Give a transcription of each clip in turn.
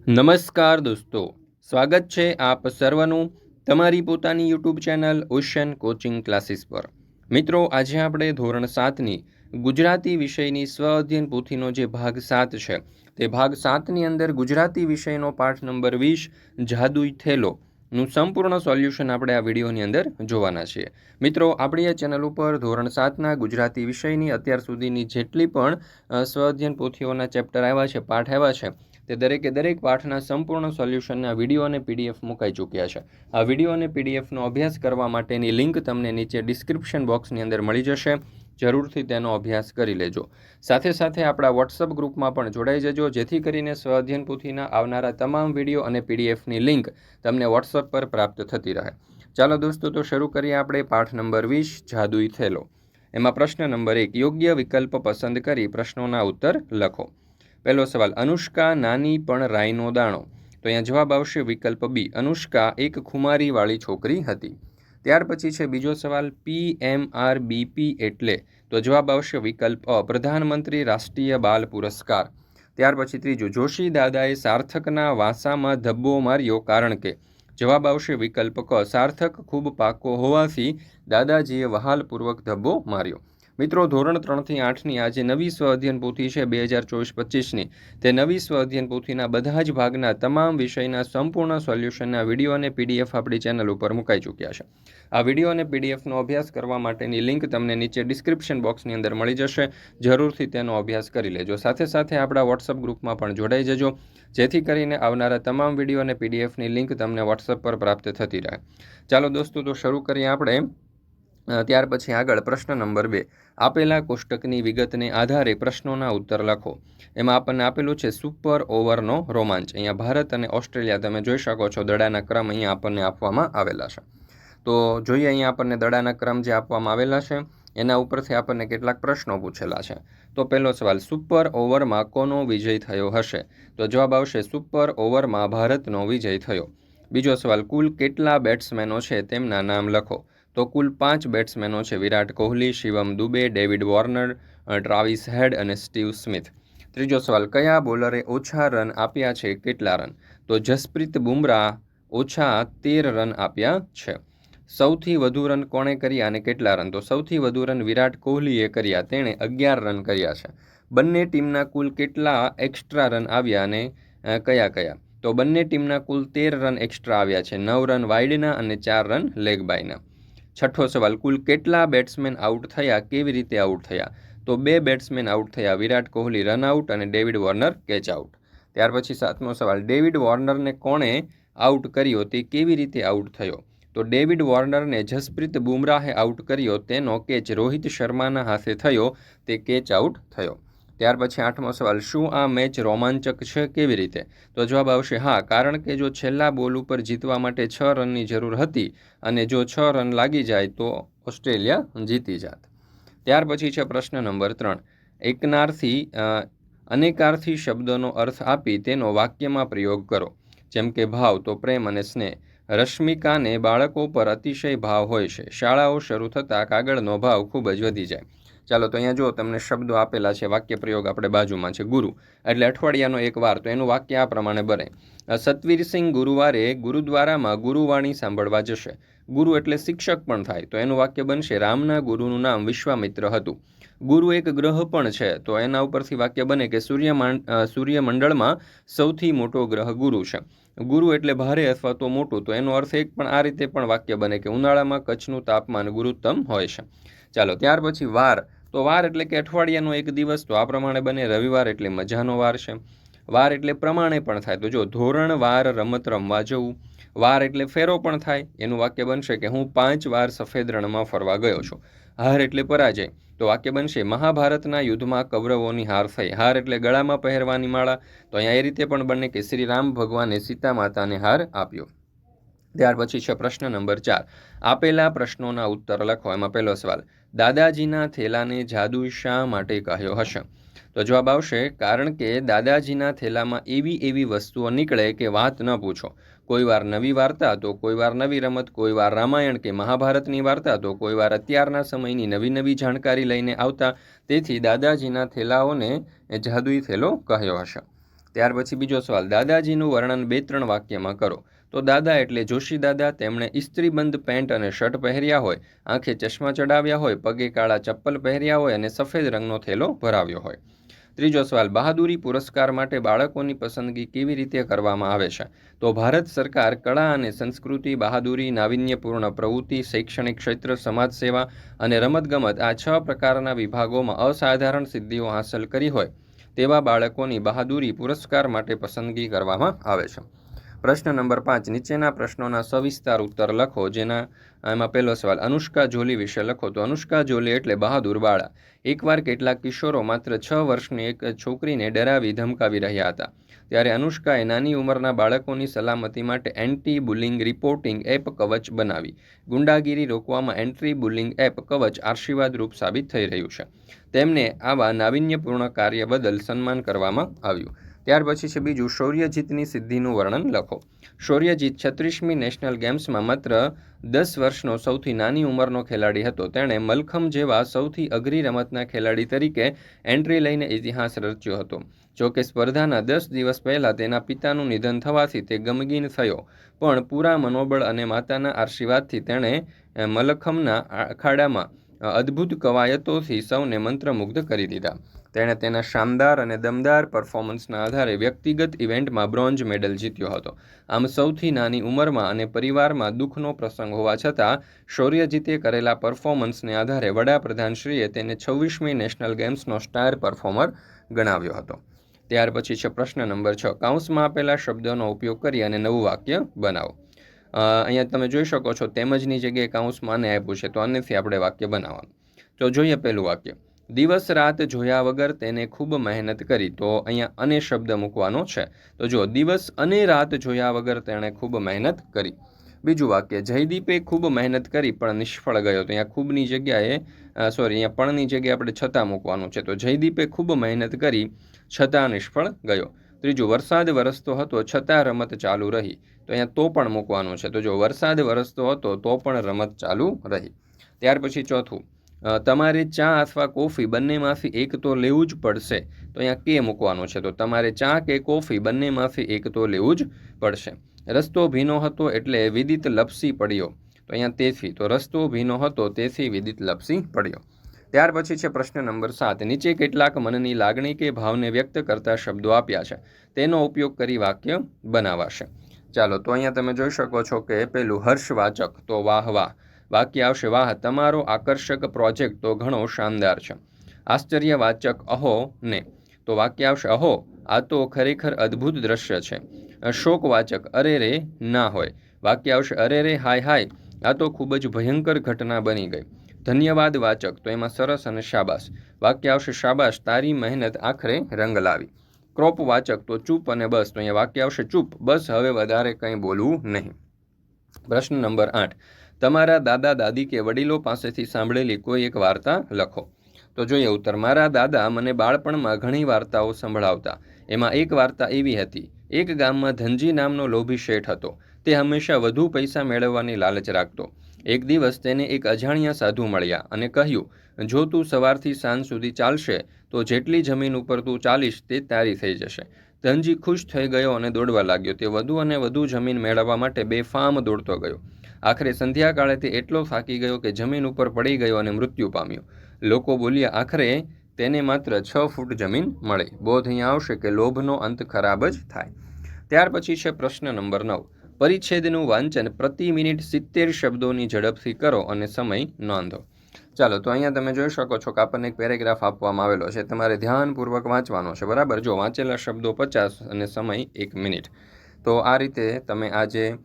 નમસ્કાર દોસ્તો, સ્વાગત છે આપ સર્વનું તમારી પોતાની YouTube channel ocean coaching classes પર। મિત્રો, આજે આપણે ધોરણ 7ની ગુજરાતી વિષયની સ્વ અધ્યયન પોથીનો જે ભાગ 7 છે તે ભાગ 7ની અંદર ગુજરાતી વિષયનો પાઠ નંબર 20 જાદુઈ થેલો નું સંપૂર્ણ સોલ્યુશન આપણે આ વિડીયોની અંદર જોવાના છીએ। મિત્રો, આપણી આ ચેનલ ઉપર ધોરણ 7ના ગુજરાતી વિષયની અત્યાર સુધીની જેટલી પણ સ્વ અધ્યયન પોથીઓના ચેપ્ટર આવ્યા છે, પાઠ આવ્યા છે, તે દરેકે દરેક પાઠના સંપૂર્ણ સોલ્યુશનના વિડીયો અને પીડીએફ મુકાઈ ચૂક્યા છે। આ વિડીયો અને પીડીએફનો અભ્યાસ કરવા માટેની લિંક તમને નીચે ડિસ્ક્રિપ્શન બોક્સની અંદર મળી જશે। જરૂરથી તેનો અભ્યાસ કરી લેજો। સાથે સાથે આપણા વોટ્સઅપ ગ્રુપમાં પણ જોડાઈ જજો, જેથી કરીને સ્વ અધ્યયન પોથીના આવનારા તમામ વિડીયો અને પીડીએફની લિંક તમને વોટ્સઅપ પર પ્રાપ્ત થતી રહે। ચાલો દોસ્તો, તો શરૂ કરીએ આપણે પાઠ નંબર 20 જાદુઈ થેલો। એમાં પ્રશ્ન નંબર 1, યોગ્ય વિકલ્પ પસંદ કરી પ્રશ્નોના ઉત્તર લખો। પહેલો સવાલ, અનુષ્કા નાની પણ રાઈનો દાણો। તો અહીંયા જવાબ આવશે વિકલ્પ બી, અનુષ્કા એક ખુમારીવાળી છોકરી હતી। ત્યાર પછી છે બીજો સવાલ, PMRBP એટલે? તો જવાબ આવશે વિકલ્પ અ, પ્રધાનમંત્રી રાષ્ટ્રીય બાલ પુરસ્કાર। ત્યાર પછી ત્રીજું, જોશી દાદાએ સાર્થકના વાસામાં ધબ્બો માર્યો કારણ કે? જવાબ આવશે વિકલ્પ ક, સાર્થક ખૂબ પાકો હોવાથી દાદાજીએ વહાલપૂર્વક ધબ્બો માર્યો। મિત્રો, ધોરણ 3થી 8ની આ જે નવી સ્વ અધ્યયન પોથી છે 2024-25ની, તે નવી સ્વ અધ્યયન પોથીના બધા જ ભાગના તમામ વિષયના સંપૂર્ણ સોલ્યુશનના વિડીયો અને પીડીએફ આપણી ચેનલ ઉપર મુકાઈ ચૂક્યા છે। આ વિડીયો અને પીડીએફનો અભ્યાસ કરવા માટેની લિંક તમને નીચે ડિસ્ક્રિપ્શન બોક્સની અંદર મળી જશે। જરૂરથી તેનો અભ્યાસ કરી લેજો। સાથે સાથે આપણા વોટ્સઅપ ગ્રુપમાં પણ જોડાઈ જજો, જેથી કરીને આવનારા તમામ વિડીયો અને પીડીએફની લિંક તમને વોટ્સઅપ પર પ્રાપ્ત થતી રહે। ચાલો દોસ્તો, તો શરૂ કરીએ આપણે। ત્યાર પછી આગળ પ્રશ્ન નંબર 2, આપેલા કોષ્ટકની વિગતને આધારે પ્રશ્નોના ઉત્તર લખો। એમાં આપણને આપેલું છે સુપર ઓવરનો રોમાંચ। અહીંયા ભારત અને ઓસ્ટ્રેલિયા તમે જોઈ શકો છો, દડાના ક્રમ અહીંયા આપણને આપવામાં આવેલા છે। તો જોઈએ અહીંયા આપણને દડાના ક્રમ જે આપવામાં આવેલા છે એના ઉપરથી આપણને કેટલાક પ્રશ્નો પૂછેલા છે। તો પહેલો સવાલ, સુપર ઓવરમાં કોનો વિજય થયો હશે? તો જવાબ આવશે સુપર ઓવરમાં ભારતનો વિજય થયો। બીજો સવાલ, કુલ કેટલા બેટ્સમેનો છે તેમના નામ લખો। તો કુલ 5 બેટ્સમેનો છે, Virat Kohli, Shivam Dube, David Warner, Travis Head અને સ્ટીવ સ્મિથ। ત્રીજો સવાલ, કયા બોલરે ઓછા રન આપ્યા છે, કેટલા રન? તો જસપ્રીત બુમરાહ ઓછા 13 રન આપ્યા છે। સૌથી વધુ રન કોણે કર્યા અને કેટલા રન? તો સૌથી વધુ રન વિરાટ કોહલીએ કર્યા, તેણે 11 રન કર્યા છે। બંને ટીમના કુલ કેટલા એક્સ્ટ્રા રન આવ્યા અને કયા કયા? તો બંને ટીમના કુલ 13 રન એક્સ્ટ્રા આવ્યા છે, 9 રન વાઇડના અને 4 રન લેગ બાયના। છઠ્ઠો સવાલ, કુલ કેટલા બેટ્સમેન આઉટ થયા, કેવી રીતે આઉટ થયા? તો 2 બેટ્સમેન આઉટ થયા, વિરાટ કોહલી રન આઉટ અને ડેવિડ વોર્નર કેચ આઉટ। ત્યાર પછી સાતમો સવાલ, ડેવિડ વોર્નરને કોણે આઉટ કર્યો, તે કેવી રીતે આઉટ થયો? તો ડેવિડ વોર્નરને જસપ્રીત બુમરાહે આઉટ કર્યો, તેનો કેચ રોહિત શર્માના હાથે થયો, તે કેચ આઉટ થયો। ત્યાર પછી આઠમો સવાલ, શું આ મેચ રોમાંચક છે, કેવી રીતે? તો જવાબ આવશે હા, કારણ કે જો છેલ્લા બોલ ઉપર જીતવા માટે 6 રનની જરૂર હતી અને જો 6 રન લાગી જાય તો ઓસ્ટ્રેલિયા જીતી જાત। ત્યાર પછી છે પ્રશ્ન નંબર 3, અનેકાર્થી શબ્દોનો અર્થ આપી તેનો વાક્યમાં પ્રયોગ કરો। જેમ કે ભાવ, તો પ્રેમ અને સ્નેહ। રશ્મિકાને બાળકો પર અતિશય ભાવ હોય છે, શાળાઓ શરૂ થતાં કાગળનો ભાવ ખૂબ જ વધી જાય। ચાલો, તો અહીંયા જો તમને શબ્દો આપેલા છે, વાક્ય પ્રયોગ આપણે બાજુમાં છે। ગુરુ એટલે અઠવાડિયાનો એક વાર, તો એનું વાક્ય આ પ્રમાણે બને, સતવીરસિંહ ગુરુવારે ગુરુદ્વારામાં ગુરુવાણી સાંભળવા જશે। ગુરુ એટલે શિક્ષક પણ થાય, તો એનું વાક્ય બનશે, રામના ગુરુનું નામ વિશ્વામિત્ર હતું। ગુરુ એક ગ્રહ પણ છે, તો એના ઉપરથી વાક્ય બને કે સૂર્યમંડળમાં સૌથી મોટો ગ્રહ ગુરુ છે। ગુરુ એટલે ભારે અથવા તો મોટું, તો એનો અર્થ એક પણ આ રીતે પણ વાક્ય બને કે ઉનાળામાં કચ્છનું તાપમાન ગુરુત્તમ હોય છે। ચાલો, ત્યાર પછી વાર, તો વાર એટલે કે અઠવાડિયાનો એક દિવસ, તો આ પ્રમાણે બને, રવિવાર એટલે મજાનો વાર છે। વાર એટલે પ્રમાણે પણ થાય, તો જો ધોરણ વાર રમત રમવા જવું। વાર એટલે ફેરો પણ થાય, એનું વાક્ય બનશે કે હું 5 વાર સફેદ રણમાં ફરવા ગયો છું। હાર એટલે પરાજય, તો વાક્ય બનશે, મહાભારતના યુદ્ધમાં કૌરવોની હાર થઈ। હાર એટલે ગળામાં પહેરવાની માળા, તો અહીંયા એ રીતે પણ બને કે શ્રી રામ ભગવાને સીતા માતાને હાર આપ્યો। ત્યાર પછી છે પ્રશ્ન નંબર 4, આપેલા પ્રશ્નોના ઉત્તર લખો। એમાં પહેલો સવાલ, દાદાજીના થેલાને જાદુ શા માટે કહ્યો હશે? તો જવાબ આવશે, કારણ કે દાદાજીના થેલામાં એવી વસ્તુઓ નીકળે કે વાત ન પૂછો। કોઈ વાર નવી વાર્તા, તો કોઈ વાર નવી રમત, કોઈ વાર રામાયણ કે મહાભારતની વાર્તા, તો કોઈ વાર અત્યારના સમયની નવી જાણકારી લઈને આવતા, તેથી દાદાજીના થેલાઓને જાદુઈ થેલો કહ્યો હશે। ત્યાર પછી બીજો સવાલ, દાદાજીનું વર્ણન 2-3 વાક્યમાં કરો. તો દાદા એટલે જોશી દાદા. તેમણે ઇસ્ત્રીબંધ પેન્ટ અને શર્ટ પહેર્યા હોય, આંખે ચશ્મા ચડાવ્યા હોય, પગે કાળા ચપ્પલ પહેર્યા હોય અને સફેદ રંગનો થેલો ભરાવ્યો હોય. ત્રીજો સવાલ, બહાદુરી પુરસ્કાર માટે બાળકોની પસંદગી કેવી રીતે કરવામાં આવે છે? તો ભારત સરકાર કળા અને સંસ્કૃતિ, બહાદુરી, નાવીન્યપૂર્ણ પ્રવૃત્તિ, શૈક્ષણિક ક્ષેત્ર, સમાજ સેવા અને રમતગમત આ 6 પ્રકારના વિભાગોમાં અસાધારણ સિદ્ધિઓ હાંસલ કરી હોય તેવા બાળકોની બહાદુરી પુરસ્કાર માટે પસંદગી કરવામાં આવે છે. પ્રશ્ન નંબર 5, નીચેના પ્રશ્નોના સવિસ્તાર ઉત્તર લખો. એમાં પહેલો સવાલ, અનુષ્કા જોલી વિશે લખો. તો અનુષ્કા જોલી એટલે બહાદુર બાળા. એકવાર કેટલાક કિશોરો માત્ર 6 વર્ષની એક છોકરીને ડરાવી ધમકાવી રહ્યા હતા. ત્યારે અનુષ્કાએ નાની ઉંમરના બાળકોની સલામતી માટે એન્ટી બુલિંગ રિપોર્ટિંગ એપ કવચ બનાવી. ગુંડાગીરી રોકવામાં એન્ટી બુલિંગ એપ કવચ આશીર્વાદરૂપ સાબિત થઈ રહ્યું છે. તેમને આવા નાવીન્યપૂર્ણ કાર્ય બદલ સન્માન કરવામાં આવ્યું. ત્યાર પછી છે બીજું, શૌર્યજીતની સિદ્ધિનું વર્ણન લખો. શૌર્યજીત 36મી નેશનલ ગેમ્સમાં માત્ર 10 વર્ષનો સૌથી નાની ઉંમરનો ખેલાડી હતો. તેણે મલખમ જેવા સૌથી અઘરી રમતના ખેલાડી તરીકે એન્ટ્રી લઈને ઇતિહાસ રચ્યો હતો. જોકે સ્પર્ધાના 10 દિવસ પહેલાં તેના પિતાનું નિધન થવાથી તે ગમગીન થયો, પણ પૂરા મનોબળ અને માતાના આશીર્વાદથી તેણે મલખમના અખાડામાં અદ્ભુત કવાયતોથી સૌને મંત્રમુગ્ધ કરી દીધા. તેણે તેના શાનદાર અને દમદાર પરફોર્મન્સના આધારે વ્યક્તિગત ઇવેન્ટમાં બ્રોન્ઝ મેડલ જીત્યો હતો. આમ સૌથી નાની ઉંમરમાં અને પરિવારમાં દુઃખનો પ્રસંગ હોવા છતાં શૌર્યજીતે કરેલા પરફોર્મન્સને આધારે વડાપ્રધાનશ્રીએ તેને 26મી નેશનલ ગેમ્સનો સ્ટાર પરફોર્મર ગણાવ્યો હતો. ત્યાર પછી છે પ્રશ્ન નંબર 6, કૌંસમાં આપેલા શબ્દોનો ઉપયોગ કરી અને નવું વાક્ય બનાવો. અહીંયા તમે જોઈ શકો છો તેમજની જગ્યાએ કૌંસમાં આને આપ્યું છે, તો આનેથી આપણે વાક્ય બનાવવાનું. તો જોઈએ પહેલું વાક્ય, દિવસ રાત જોયા વગર તેને ખૂબ મહેનત કરી. તો અહીંયા અને શબ્દ મૂકવાનો છે. તો જો દિવસ અને રાત જોયા વગર તેણે ખૂબ મહેનત કરી. બીજું વાક્ય, જયદીપે ખૂબ મહેનત કરી પણ નિષ્ફળ ગયો. તો અહીંયા ખૂબની જગ્યાએ અહીંયા પણની જગ્યાએ આપણે છતાં મૂકવાનું છે. તો જયદીપે ખૂબ મહેનત કરી છતાં નિષ્ફળ ગયો. ત્રીજું, વરસાદ વરસતો હતો છતાં રમત ચાલુ રહી. તો અહીંયા તો પણ મૂકવાનું છે. તો જો વરસાદ વરસતો હતો તો પણ રમત ચાલુ રહી. ત્યાર પછી ચોથું, તમારે ચા અથવા કોફી બંનેમાંથી એક તો લેવું જ પડશે. તો અહીંયા કે મૂકવાનું છે. તો તમારે ચા કે કોફી બંનેમાંથી એક તો લેવું જ પડશે. રસ્તો ભીનો હતો એટલે વિદિત લપસી પડ્યો. તો અહીંયા તેથી, તો રસ્તો ભીનો હતો તેથી વિદિત લપસી પડ્યો. ત્યાર પછી છે પ્રશ્ન નંબર 7, નીચે કેટલાક મનની લાગણી કે ભાવને વ્યક્ત કરતા શબ્દો આપ્યા છે, તેનો ઉપયોગ કરી વાક્ય બનાવાશે. ચાલો, તો અહીંયા તમે જોઈ શકો છો કે પેલું હર્ષવાચક, તો વાહ વાહ. વાક્ય આવશે, વાહ તમારો આકર્ષક પ્રોજેક્ટ તો ઘણો શાનદાર છે. આશ્ચર્યવાચક, અહો ને. તો વાક્ય આવશે, અહો આ તો ખરેખર અદ્ભુત દ્રશ્ય છે. શોકવાચક, અરે રે ના હોય. વાક્ય આવશે, અરે રે હાય હાય આ તો ખૂબ જ ભયંકર ઘટના બની ગઈ. ધન્યવાદ વાચક, તો એમાં સરસ અને શાબાશ. વાક્ય આવશે, શાબાશ તારી મહેનત આખરે રંગ લાવી. ક્રોપ વાચક, તો ચૂપ અને બસ. તો અહીંયા વાક્ય આવશે, ચૂપ બસ હવે વધારે કંઈ બોલવું નહીં. પ્રશ્ન નંબર 8, તમારા દાદા દાદી કે વડીલો પાસેથી સાંભળેલી કોઈ એક વાર્તા લખો. તો જોઈએ ઉત્તર, મારા દાદા મને બાળપણમાં ઘણી વાર્તાઓ સંભળાવતા. એમાં એક વાર્તા એવી હતી, એક ગામમાં ધનજી નામનો લોભી શેઠ હતો. તે હંમેશા વધુ પૈસા મેળવવાની લાલચ રાખતો. એક દિવસ તેને એક અજાણ્યા સાધુ મળ્યા અને કહ્યું, જો તું સવારથી સાંજ સુધી ચાલશે તો જેટલી જમીન ઉપર તું ચાલીશ તે તારી થઈ જશે. ધનજી ખુશ થઈ ગયો અને દોડવા લાગ્યો. તે વધુ અને વધુ જમીન મેળવવા માટે બેફામ દોડતો ગયો. આખરે સંધ્યાકાળે તે એટલો થાકી ગયો કે જમીન ઉપર પડી ગયો અને મૃત્યુ પામ્યો. લોકો બોલ્યા, આખરે તેને માત્ર 6 ફૂટ જમીન મળી. બોધ અહીંયા આવશે કે લોભનો અંત ખરાબ જ થાય. ત્યાર પછી છે પ્રશ્ન નંબર 9, પરિચ્છેદનું વાંચન પ્રતિ મિનિટ 70 શબ્દોની ઝડપથી કરો અને સમય નોંધો. ચાલો, તો અહીંયા તમે જોઈ શકો છો કે આપણને એક પેરેગ્રાફ આપવામાં આવેલો છે. તમારે ધ્યાનપૂર્વક વાંચવાનો છે, બરાબર. જો વાંચેલા શબ્દો 50 અને સમય 1 મિનિટ. તો આ રીતે તમે આ જે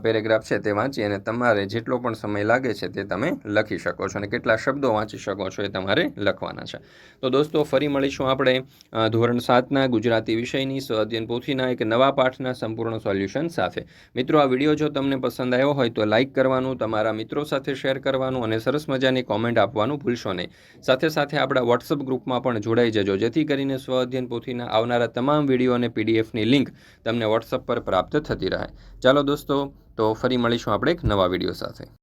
પેરેગ્રાફ છે તે વાંચી અને તમારે જેટલો પણ સમય લાગે છે તે તમે લખી શકો છો અને કેટલા શબ્દો વાંચી શકો છો એ તમારે લખવાના છે. તો દોસ્તો, ફરી મળીશું આપણે ધોરણ 7ના ગુજરાતી વિષયની સ્વઅધ્યયન પોથીના એક નવા પાઠના સંપૂર્ણ સોલ્યુશન સાથે. મિત્રો, આ વિડીયો જો તમને પસંદ આવ્યો હોય તો લાઇક કરવાનું, તમારા મિત્રો સાથે શેર કરવાનું અને સરસ મજાની કોમેન્ટ આપવાનું ભૂલશો નહીં. સાથે સાથે આપણા વોટ્સઅપ ગ્રુપમાં પણ જોડાઈ જજો, જેથી કરીને સ્વઅધ્યયન પોથીના આવનારા તમામ વિડીયો અને પીડીએફની લિંક તમને વોટ્સઅપ પર પ્રાપ્ત થતી રહે. ચાલો દોસ્તો, તો ફરી મળીશું આપણે એક નવા વિડીયો સાથે.